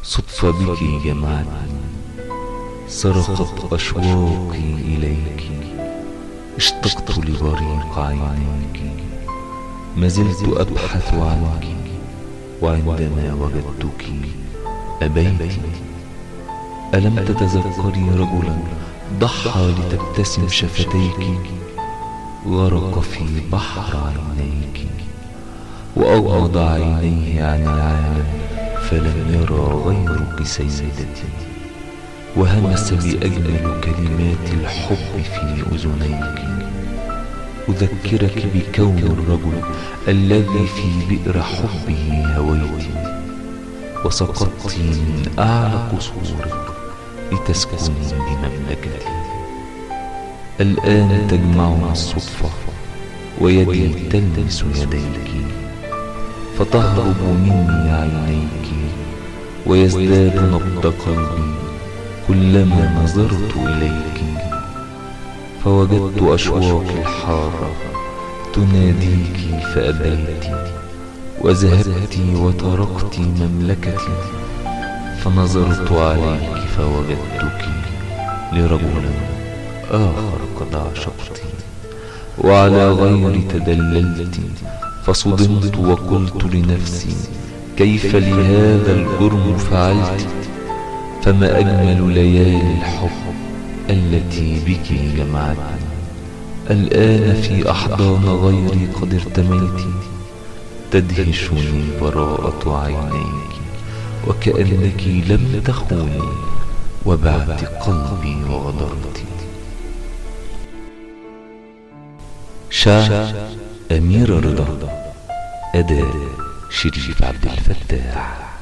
صدفة بك جمعتني، صرخت أشواقي إليك، اشتقت لبريق عينيك، ما زلت أبحث عنك، وعندما وجدتك أبيت. ألم تتذكري رجلا ضحى لتبتسم شفتيك، غرق في بحر عينيك، وأغمض عينيه عن العالم فلم يرى غيرك سيدتي، وهمس بأجمل كلمات الحب في أذنيك. أذكرك بكون الرجل الذي في بئر حبه هويت، وسقطت من أعلى قصورك لتسكني بمملكتي. الآن تجمعنا الصدفة ويدي تلمس يديك، فتهرب مني عينيك، ويزداد نبض قلبي كلما نظرت إليك. فوجدت أشواقي الحارة تناديك فأبيت، وذهبت وتركت مملكتي، فنظرت عليك فوجدتك لرجل آخر قد عشقت، وعلى غير تدللت، فصدمت وقلت لنفسي كيف لهذا الجرم فعلت؟ فما أجمل ليالي الحب التي بك جمعتني. الآن في أحضان غيري قد ارتميت، تدهشني براءة عينيك، وكأنك لم تخوني وبعت قلبي وغدرت. شعر أمير رضا، أداء شريف عبد الفتاح.